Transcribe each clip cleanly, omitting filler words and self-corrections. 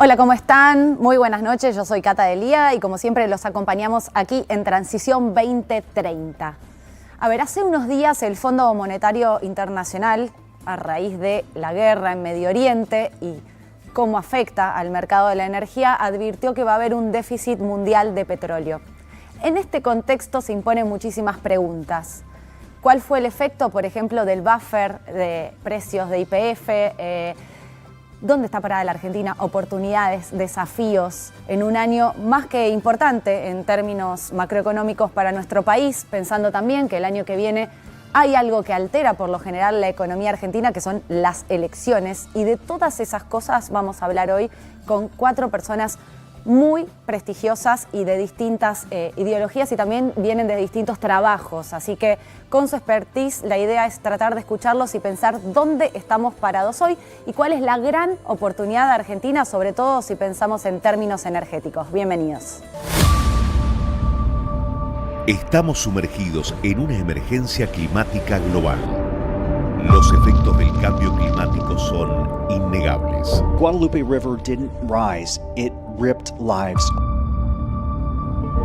Hola, ¿cómo están? Muy buenas noches, yo soy Cata Delía y como siempre los acompañamos aquí en Transición 2030. A ver, hace unos días el Fondo Monetario Internacional, a raíz de la guerra en Medio Oriente y cómo afecta al mercado de la energía, advirtió que va a haber un déficit mundial de petróleo. En este contexto se imponen muchísimas preguntas. ¿Cuál fue el efecto, por ejemplo, del buffer de precios de YPF? ¿Dónde está parada la Argentina? Oportunidades, desafíos en un año más que importante en términos macroeconómicos para nuestro país, pensando también que el año que viene hay algo que altera por lo general la economía argentina, que son las elecciones. Y de todas esas cosas vamos a hablar hoy con 4 personas muy prestigiosas y de distintas ideologías y también vienen de distintos trabajos. Así que con su expertise la idea es tratar de escucharlos y pensar dónde estamos parados hoy y cuál es la gran oportunidad de Argentina, sobre todo si pensamos en términos energéticos. Bienvenidos. Estamos sumergidos en una emergencia climática global. Los efectos del cambio climático son innegables. Guadalupe River didn't rise, it ripped lives.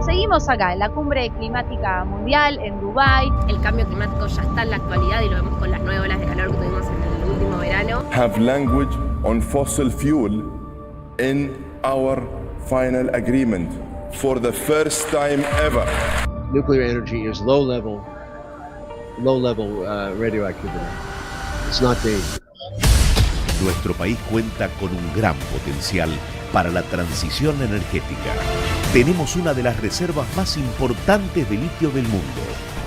Seguimos acá en la cumbre climática mundial en Dubái. El cambio climático ya está en la actualidad y lo vemos con las 9 olas de calor que tuvimos en el último verano. Have language on fossil fuel in our final agreement for the first time ever. Nuclear energy is low level radioactivity. It's not dangerous. Nuestro país cuenta con un gran potencial para la transición energética. Tenemos una de las reservas más importantes de litio del mundo,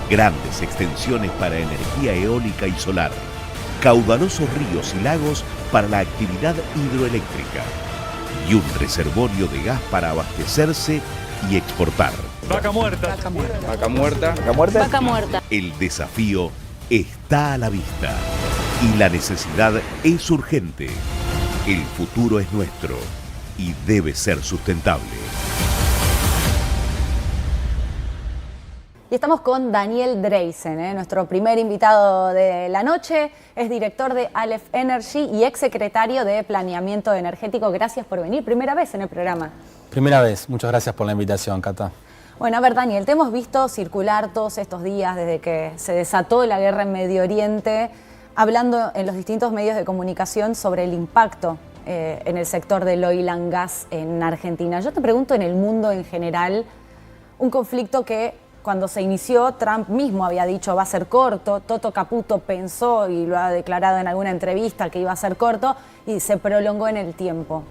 grandes extensiones para energía eólica y solar, caudalosos ríos y lagos para la actividad hidroeléctrica y un reservorio de gas para abastecerse y exportar. Vaca muerta. Vaca muerta. Vaca muerta. Vaca muerta. Vaca muerta. El desafío está a la vista y la necesidad es urgente. El futuro es nuestro y debe ser sustentable. Y estamos con Daniel Dreysen, nuestro primer invitado de la noche. Es director de Aleph Energy y exsecretario de Planeamiento Energético. Gracias por venir. Primera vez en el programa. Primera vez. Muchas gracias por la invitación, Cata. Bueno, a ver, Daniel, te hemos visto circular todos estos días desde que se desató la guerra en Medio Oriente, hablando en los distintos medios de comunicación sobre el impacto en el sector del oil and gas en Argentina. Yo te pregunto, en el mundo en general, un conflicto que cuando se inició, Trump mismo había dicho va a ser corto, Toto Caputo pensó y lo ha declarado en alguna entrevista que iba a ser corto y se prolongó en el tiempo.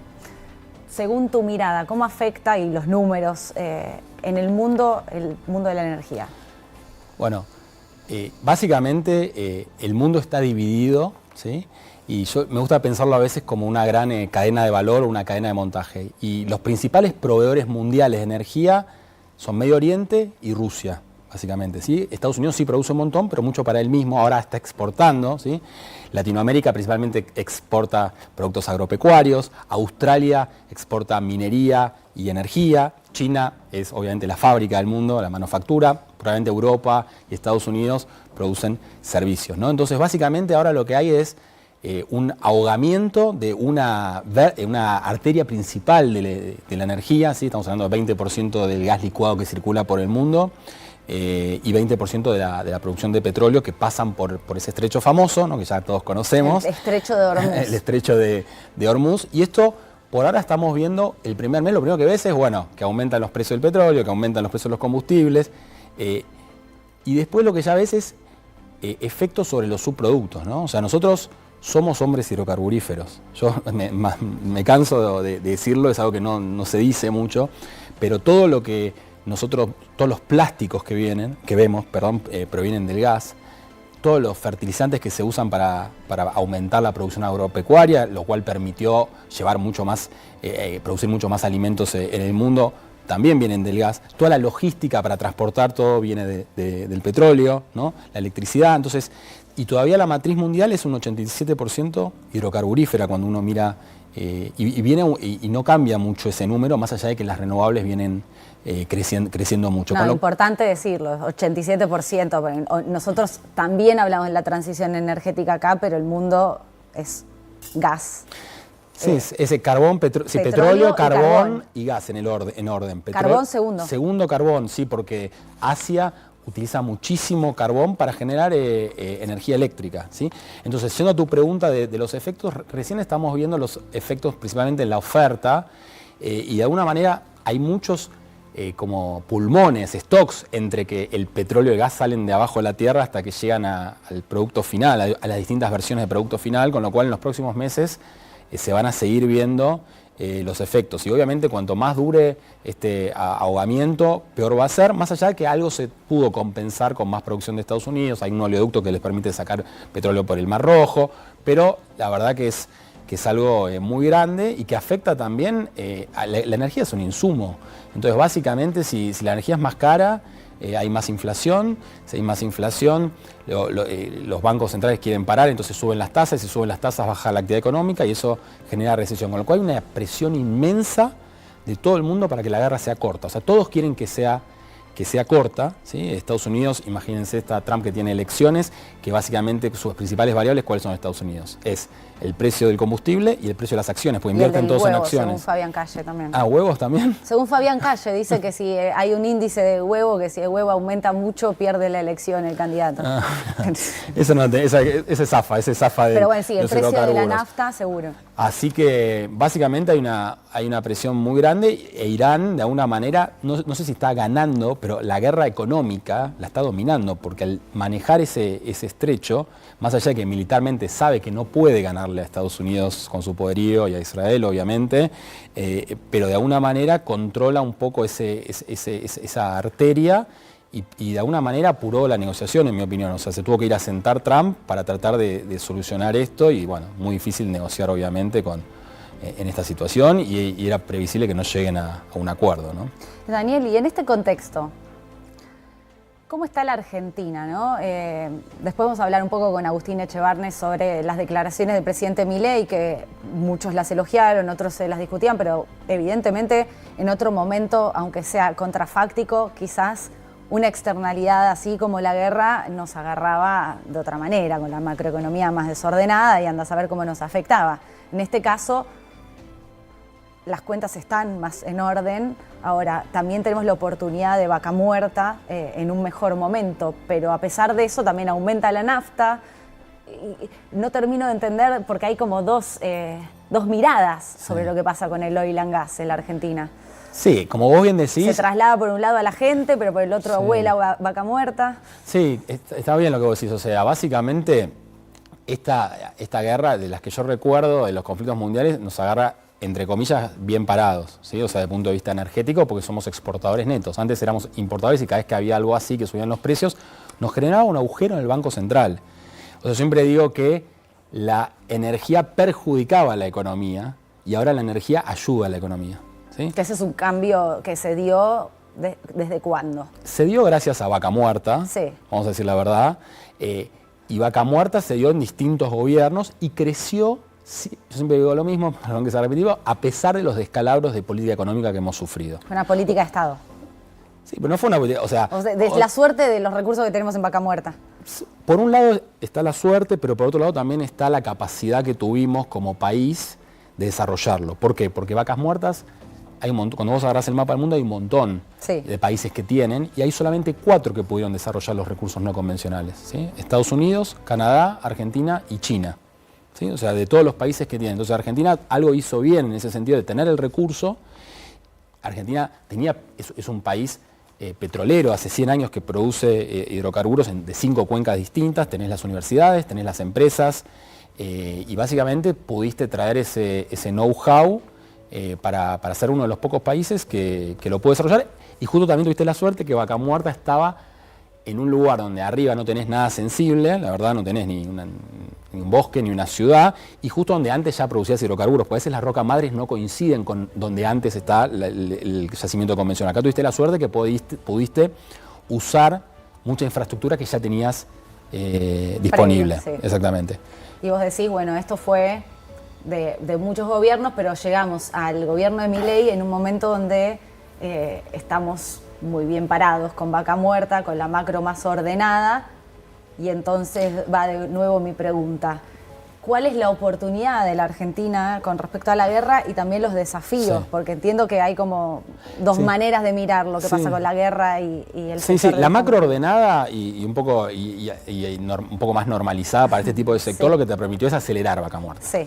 Según tu mirada, ¿cómo afecta y los números en el mundo de la energía? Bueno, básicamente el mundo está dividido, ¿sí? Y me gusta pensarlo a veces como una gran cadena de valor o una cadena de montaje. Y los principales proveedores mundiales de energía son Medio Oriente y Rusia, básicamente, ¿sí? Estados Unidos sí produce un montón, pero mucho para él mismo, ahora está exportando, ¿sí? Latinoamérica principalmente exporta productos agropecuarios, Australia exporta minería y energía, China es obviamente la fábrica del mundo, la manufactura, probablemente Europa y Estados Unidos producen servicios, ¿no? Entonces básicamente ahora lo que hay es un ahogamiento de una arteria principal de la energía, ¿sí? Estamos hablando del 20% del gas licuado que circula por el mundo y 20% de la producción de petróleo que pasan por ese estrecho famoso, ¿no? Que ya todos conocemos. El estrecho de Hormuz. El estrecho de Hormuz. Y esto, por ahora estamos viendo, el primer mes lo primero que ves es, bueno, que aumentan los precios del petróleo, que aumentan los precios de los combustibles. Y después lo que ya ves es efectos sobre los subproductos, ¿no? O sea, nosotros somos hombres hidrocarburíferos. Yo me canso de decirlo, es algo que no se dice mucho, pero todo lo que todos los plásticos que vemos, provienen del gas, todos los fertilizantes que se usan para aumentar la producción agropecuaria, lo cual permitió producir mucho más alimentos en el mundo, también vienen del gas. Toda la logística para transportar todo viene del petróleo, ¿no? La electricidad, entonces, y todavía la matriz mundial es un 87% hidrocarburífera cuando uno mira, y no cambia mucho ese número, más allá de que las renovables vienen creciendo mucho. No, importante decirlo, 87%. Nosotros también hablamos de la transición energética acá, pero el mundo es gas. Sí, ese carbón, petróleo, carbón y gas en orden. Carbón segundo. Segundo carbón, sí, porque Asia utiliza muchísimo carbón para generar energía eléctrica, ¿sí? Entonces, siendo tu pregunta de los efectos, recién estamos viendo los efectos principalmente en la oferta y de alguna manera hay muchos como pulmones, stocks, entre que el petróleo y el gas salen de abajo de la tierra hasta que llegan al producto final, a las distintas versiones de producto final, con lo cual en los próximos meses se van a seguir viendo los efectos. Y obviamente cuanto más dure este ahogamiento, peor va a ser, más allá de que algo se pudo compensar con más producción de Estados Unidos, hay un oleoducto que les permite sacar petróleo por el Mar Rojo, pero la verdad que es algo muy grande y que afecta también, la energía es un insumo, entonces básicamente si la energía es más cara, hay más inflación, si hay más inflación, los bancos centrales quieren parar, entonces suben las tasas, y si suben las tasas baja la actividad económica y eso genera recesión, con lo cual hay una presión inmensa de todo el mundo para que la guerra sea corta, o sea, todos quieren que sea corta, ¿sí? Estados Unidos, imagínense, está Trump que tiene elecciones, que básicamente sus principales variables, ¿cuáles son en Estados Unidos? Es el precio del combustible y el precio de las acciones, porque invierten todos en acciones. Según Fabián Calle también. Ah, ¿huevos también? Según Fabián Calle, dice que si hay un índice de huevo, que si el huevo aumenta mucho, pierde la elección el candidato. Ah, ese zafa de. Pero bueno, sí, el precio de la nafta, seguro. Así que básicamente hay una presión muy grande e Irán, de alguna manera, no sé si está ganando, pero la guerra económica la está dominando, porque al manejar ese estrecho, más allá de que militarmente sabe que no puede ganarle a Estados Unidos con su poderío y a Israel, obviamente, pero de alguna manera controla un poco esa arteria y de alguna manera apuró la negociación, en mi opinión. O sea, se tuvo que ir a sentar Trump para tratar de solucionar esto y, bueno, muy difícil negociar, obviamente, en esta situación y era previsible que no lleguen a un acuerdo, ¿no? Daniel, y en este contexto, ¿cómo está la Argentina, no? Después vamos a hablar un poco con Agustín Echevarne sobre las declaraciones del presidente Milei, que muchos las elogiaron, otros se las discutían, pero evidentemente en otro momento, aunque sea contrafáctico, quizás una externalidad así como la guerra nos agarraba de otra manera, con la macroeconomía más desordenada y anda a saber cómo nos afectaba. En este caso, las cuentas están más en orden. Ahora, también tenemos la oportunidad de Vaca Muerta en un mejor momento, pero a pesar de eso también aumenta la nafta. Y no termino de entender porque hay como dos miradas sobre lo que pasa con el oil and gas en la Argentina. Sí, como vos bien decís. Se traslada por un lado a la gente, pero por el otro abuela Vaca Muerta. Sí, está bien lo que vos decís. O sea, básicamente esta guerra, de las que yo recuerdo, de los conflictos mundiales, nos agarra, entre comillas, bien parados, ¿sí? O sea, desde el punto de vista energético, porque somos exportadores netos. Antes éramos importadores y cada vez que había algo así que subían los precios, nos generaba un agujero en el Banco Central. O sea, siempre digo que la energía perjudicaba a la economía y ahora la energía ayuda a la economía, ¿sí? Que ese es un cambio que se dio ¿desde cuándo? Se dio gracias a Vaca Muerta, sí. Vamos a decir la verdad, y Vaca Muerta se dio en distintos gobiernos y creció. Sí, yo siempre digo lo mismo, perdón que sea repetitivo, a pesar de los descalabros de política económica que hemos sufrido. Una política de Estado. Sí, pero no fue una política, la suerte de los recursos que tenemos en Vaca Muerta. Por un lado está la suerte, pero por otro lado también está la capacidad que tuvimos como país de desarrollarlo. ¿Por qué? Porque Vacas Muertas, hay un montón, cuando vos agarrás el mapa del mundo hay un montón de países que tienen, y hay solamente 4 que pudieron desarrollar los recursos no convencionales, ¿sí? Estados Unidos, Canadá, Argentina y China. ¿Sí? O sea, de todos los países que tienen. Entonces Argentina algo hizo bien en ese sentido de tener el recurso. Argentina es un país petrolero, hace 100 años que produce hidrocarburos de 5 cuencas distintas, tenés las universidades, tenés las empresas, y básicamente pudiste traer ese know-how para ser uno de los pocos países que lo puede desarrollar. Y justo también tuviste la suerte que Vaca Muerta estaba en un lugar donde arriba no tenés nada sensible, la verdad no tenés ni un bosque ni una ciudad, y justo donde antes ya producías hidrocarburos, porque a veces las rocas madres no coinciden con donde antes está el yacimiento convencional. Acá tuviste la suerte que pudiste usar mucha infraestructura que ya tenías disponible. Previa, sí. Exactamente. Y vos decís, bueno, esto fue de muchos gobiernos, pero llegamos al gobierno de Milei en un momento donde estamos muy bien parados con Vaca Muerta, con la macro más ordenada, y entonces va de nuevo mi pregunta. ¿cuál es la oportunidad de la Argentina con respecto a la guerra y también los desafíos? Sí. Porque entiendo que hay como dos Sí. maneras de mirar lo que Sí. pasa con la guerra y el Sí, sector sí, del la macro comercio. ordenada y un poco un poco más normalizada para este tipo de sector, Sí. lo que te permitió es acelerar vaca muerta. Sí.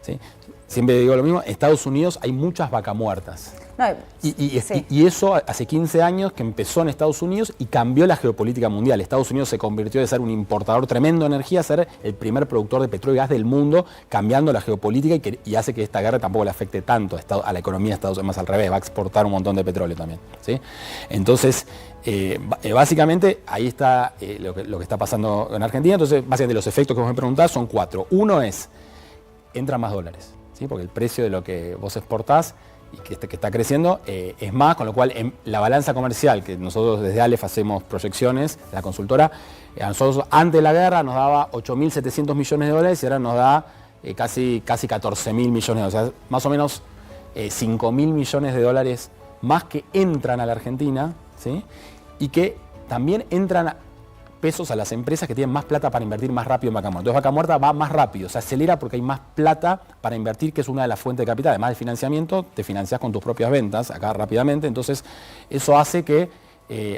¿Sí? Siempre digo lo mismo, en Estados Unidos hay muchas vacas muertas. No, sí. Y eso hace 15 años que empezó en Estados Unidos y cambió la geopolítica mundial. Estados Unidos se convirtió de ser un importador tremendo de energía a ser el primer productor de petróleo y gas del mundo, cambiando la geopolítica y hace que esta guerra tampoco le afecte tanto a la economía de Estados Unidos, más al revés, va a exportar un montón de petróleo también. ¿Sí? Entonces, básicamente ahí está lo que está pasando en Argentina. Entonces, básicamente los efectos que vos me preguntás son 4. Uno es, entran más dólares, ¿sí? Porque el precio de lo que vos exportás y que está creciendo es más, con lo cual la balanza comercial, que nosotros desde Aleph hacemos proyecciones, la consultora, a nosotros antes de la guerra nos daba 8.700 millones de dólares y ahora nos da casi 14.000 millones de dólares, o sea, más o menos 5.000 millones de dólares más que entran a la Argentina, ¿sí? Y que también entran pesos a las empresas que tienen más plata para invertir más rápido en vaca muerta. Entonces vaca muerta va más rápido, se acelera porque hay más plata para invertir, que es una de las fuentes de capital. Además del financiamiento, te financias con tus propias ventas acá rápidamente, entonces eso hace que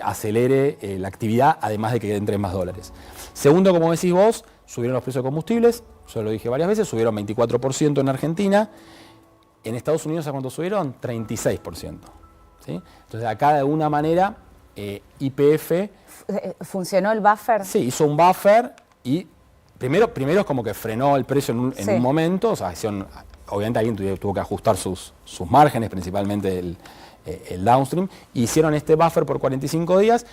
acelere la actividad, además de que entren más dólares. Segundo, como decís vos, subieron los precios de combustibles, yo lo dije varias veces, subieron 24% en Argentina. En Estados Unidos, ¿a cuánto subieron? 36%. ¿Sí? Entonces acá de alguna manera YPF ¿Funcionó el buffer? sí, hizo un buffer y primero es como que frenó el precio en Sí. un momento, o sea, obviamente alguien tuvo que ajustar sus márgenes, principalmente el downstream, y hicieron este buffer por 45 días.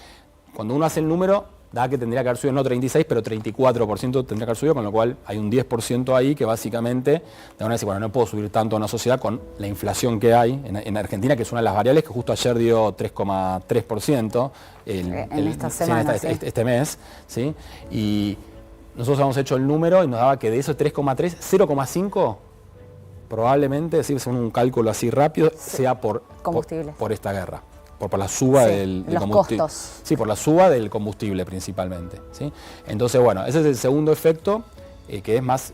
Cuando uno hace el número, da que tendría que haber subido no 36, pero 34% tendría que haber subido, con lo cual hay un 10% ahí que básicamente, de una vez, bueno, no puedo subir tanto a una sociedad con la inflación que hay en Argentina, que es una de las variables que justo ayer dio 3,3% este mes, ¿sí? Y nosotros habíamos hecho el número y nos daba que de esos 3,3, 0,5 probablemente, es decir, según un cálculo así rápido, sea por esta guerra. Por la suba del combustible. Costos. Sí, por la suba del combustible principalmente. ¿Sí? Entonces, bueno, ese es el segundo efecto, que es más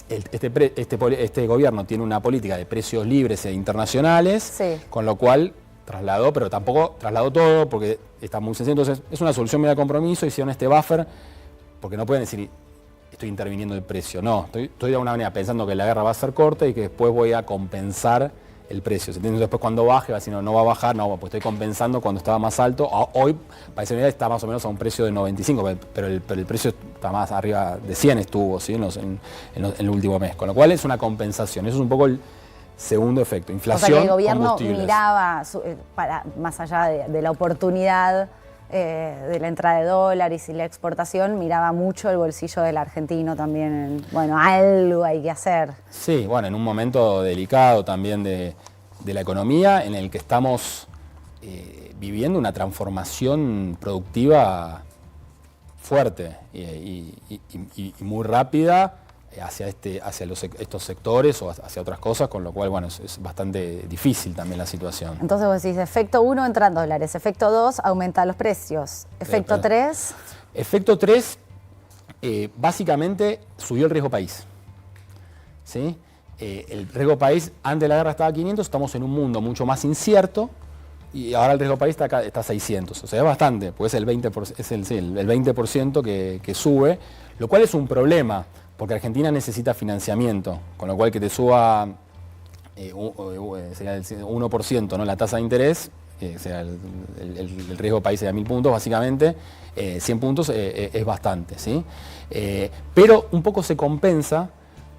este gobierno tiene una política de precios libres e internacionales, Sí. con lo cual trasladó, pero tampoco trasladó todo, porque está muy sencillo. Entonces, es una solución media compromiso, hicieron este buffer, porque no pueden decir, estoy interviniendo el precio. No, estoy de alguna manera pensando que la guerra va a ser corta y que después voy a compensar el precio. Entonces después cuando baje va a decir, no va a bajar, no, pues estoy compensando cuando estaba más alto. Hoy, para esa unidad, está más o menos a un precio de 95, pero el precio está más arriba de 100 estuvo, ¿sí? en el último mes. Con lo cual es una compensación. Eso es un poco el segundo efecto. Inflación, O sea que el gobierno combustibles. miraba, más allá de la oportunidad de la entrada de dólares y la exportación, miraba mucho el bolsillo del argentino también. Bueno, algo hay que hacer. Sí, bueno, en un momento delicado también de la economía, en el que estamos viviendo una transformación productiva fuerte y muy rápida hacia estos sectores o hacia otras cosas, con lo cual, bueno, es bastante difícil también la situación. Entonces vos decís, efecto 1 entran dólares, efecto 2 aumenta los precios, efecto 3... Efecto 3, básicamente subió el riesgo país. ¿Sí? El riesgo país, antes de la guerra estaba a 500, estamos en un mundo mucho más incierto y ahora el riesgo país está a 600. O sea, es bastante, porque es el 20% que sube, lo cual es un problema, porque Argentina necesita financiamiento, con lo cual que te suba sería el 1%, ¿no? La tasa de interés, sea el riesgo país sería 1000 puntos, básicamente, 100 puntos es bastante, ¿sí? Pero un poco se compensa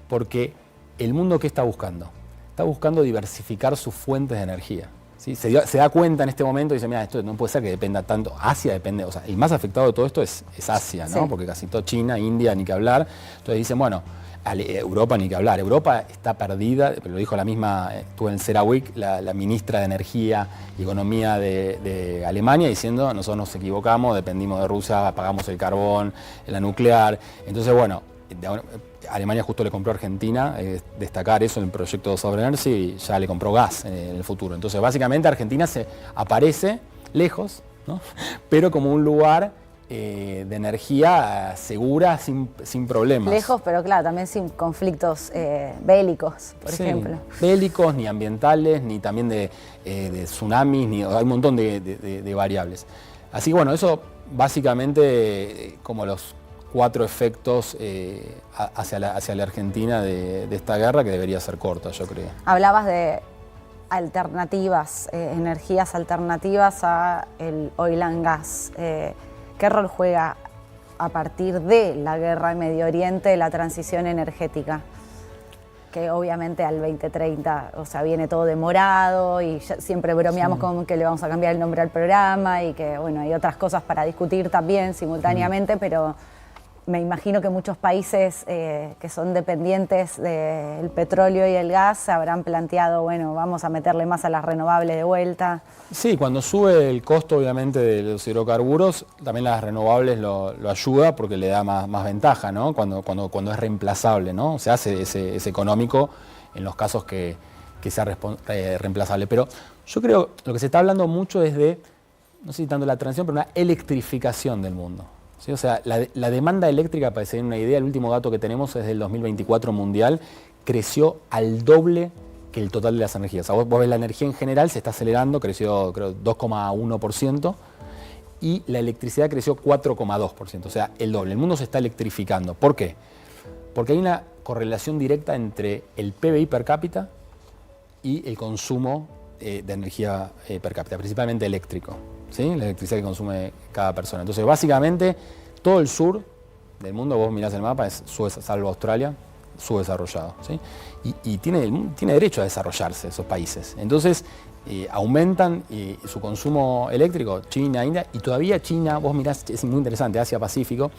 porque el mundo, ¿qué está buscando? Está buscando diversificar sus fuentes de energía. ¿Sí? Se da cuenta en este momento y dice, mira, esto no puede ser que dependa tanto. Asia depende, o sea, el más afectado de todo esto es Asia, ¿no? Sí. Porque casi todo China, India, ni que hablar. Entonces dicen, bueno, Europa ni que hablar. Europa está perdida, lo dijo la misma, estuvo en CERAWeek, la ministra de Energía y Economía de Alemania, diciendo, nosotros nos equivocamos, dependimos de Rusia, pagamos el carbón, la nuclear. Entonces, bueno, Alemania justo le compró a Argentina, destacar eso en el proyecto Sovereign Energy, ya le compró gas en el futuro. Entonces, básicamente Argentina se aparece lejos, ¿no? Pero como un lugar de energía segura, sin problemas. Lejos, pero claro, también sin conflictos bélicos, por Sí, ejemplo. bélicos, ni ambientales, ni también de tsunamis, hay un montón de variables. Así que bueno, eso básicamente como los 4 efectos hacia la Argentina de esta guerra, que debería ser corta, yo creo. Hablabas de alternativas, energías alternativas a el oil and gas. ¿Qué rol juega a partir de la guerra en Medio Oriente la transición energética? Que obviamente al 2030, o sea, viene todo demorado y siempre bromeamos con que le vamos a cambiar el nombre al programa y que, bueno, hay otras cosas para discutir también simultáneamente, pero me imagino que muchos países que son dependientes del petróleo y el gas se habrán planteado, bueno, vamos a meterle más a las renovables de vuelta. Sí, cuando sube el costo obviamente de los hidrocarburos, también las renovables lo ayuda porque le da más ventaja, ¿no? Cuando es reemplazable, ¿no? Se hace ese económico en los casos que sea reemplazable. Pero yo creo que lo que se está hablando mucho es de, no sé si tanto la transición, pero una electrificación del mundo. ¿Sí? O sea, la demanda eléctrica, para que se den una idea, el último dato que tenemos es del 2024 mundial, creció al doble que el total de las energías. O sea, vos ves la energía en general, se está acelerando, creció creo 2,1%, y la electricidad creció 4,2%, o sea, el doble. El mundo se está electrificando. ¿Por qué? Porque hay una correlación directa entre el PBI per cápita y el consumo de energía per cápita, principalmente eléctrico. ¿Sí? La electricidad que consume cada persona. Entonces, básicamente, todo el sur del mundo, vos mirás el mapa, salvo Australia, subdesarrollado. ¿Sí? Y tiene derecho a desarrollarse esos países. Entonces, aumentan su consumo eléctrico, China, India, y todavía China, vos mirás, es muy interesante, Asia-Pacífico,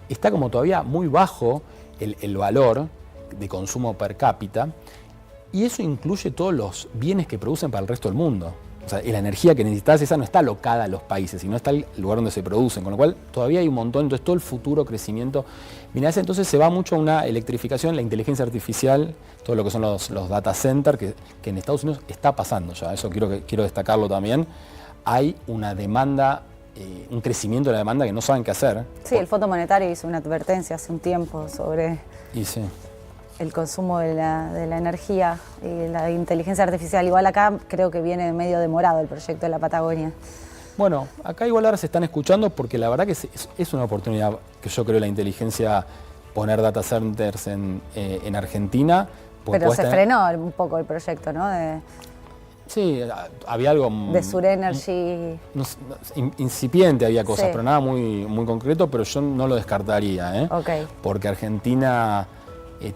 está como todavía muy bajo el valor de consumo per cápita, y eso incluye todos los bienes que producen para el resto del mundo. O sea, la energía que necesitas, esa no está alocada a los países, sino está el lugar donde se producen, con lo cual todavía hay un montón, entonces todo el futuro crecimiento. Mirá, entonces se va mucho a una electrificación, la inteligencia artificial, todo lo que son los data centers, que en Estados Unidos está pasando ya, eso quiero destacarlo también. Hay una demanda, un crecimiento de la demanda que no saben qué hacer. Sí, el Fondo Monetario hizo una advertencia hace un tiempo sobre el consumo de la energía y la inteligencia artificial. Igual acá creo que viene medio demorado el proyecto de la Patagonia. Bueno, acá igual ahora se están escuchando porque la verdad que es una oportunidad que yo creo la inteligencia, poner data centers en Argentina. Pero se frenó un poco el proyecto, ¿no? Sí, había algo de Sur Energy. Incipiente había cosas, Sí. pero nada muy concreto, pero yo no lo descartaría, Okay. Porque Argentina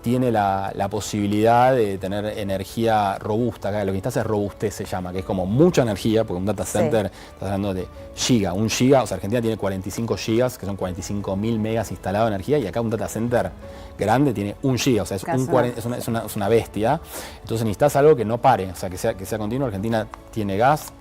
tiene la posibilidad de tener energía robusta. Acá lo que necesitas es robustez, se llama, que es como mucha energía, porque un data center, estás hablando de un giga, o sea, Argentina tiene 45 gigas, que son 45.000 megas instalados de energía, y acá un data center grande tiene 1 giga, o sea, es una bestia. Entonces necesitas algo que no pare, o sea, que sea continuo. Argentina tiene gas.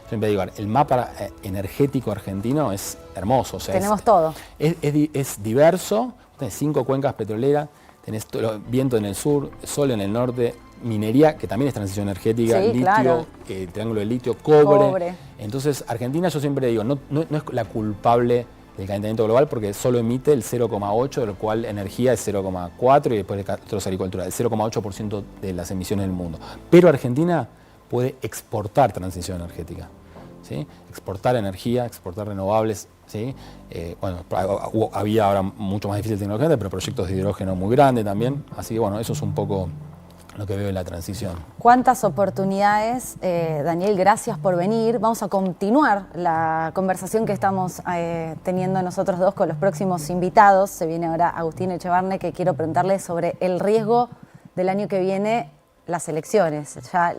Siempre digo, el mapa energético argentino es hermoso. O sea, tenemos todo. Es diverso, tenés 5 cuencas petroleras, tenés viento en el sur, sol en el norte, minería, que también es transición energética, Sí, litio, claro. triángulo de litio, cobre. Entonces, Argentina, yo siempre digo, no es la culpable del calentamiento global porque solo emite el 0,8, de lo cual energía es 0,4 y después otros agricultura, el 0,8% de las emisiones del mundo. Pero Argentina puede exportar transición energética, ¿sí? Exportar energía, exportar renovables, ¿sí? Bueno, había ahora mucho más difícil tecnológicamente, pero proyectos de hidrógeno muy grandes también. Así que bueno, eso es un poco lo que veo en la transición. ¿Cuántas oportunidades? Daniel, gracias por venir. Vamos a continuar la conversación que estamos teniendo nosotros dos con los próximos invitados. Se viene ahora Agustín Echevarne, que quiero preguntarle sobre el riesgo del año que viene, las elecciones. Ya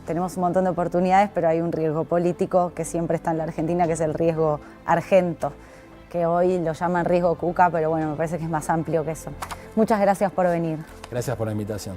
tenemos un montón de oportunidades, pero hay un riesgo político que siempre está en la Argentina, que es el riesgo argento, que hoy lo llaman riesgo Cuca, pero bueno, me parece que es más amplio que eso. Muchas gracias por venir. Gracias por la invitación.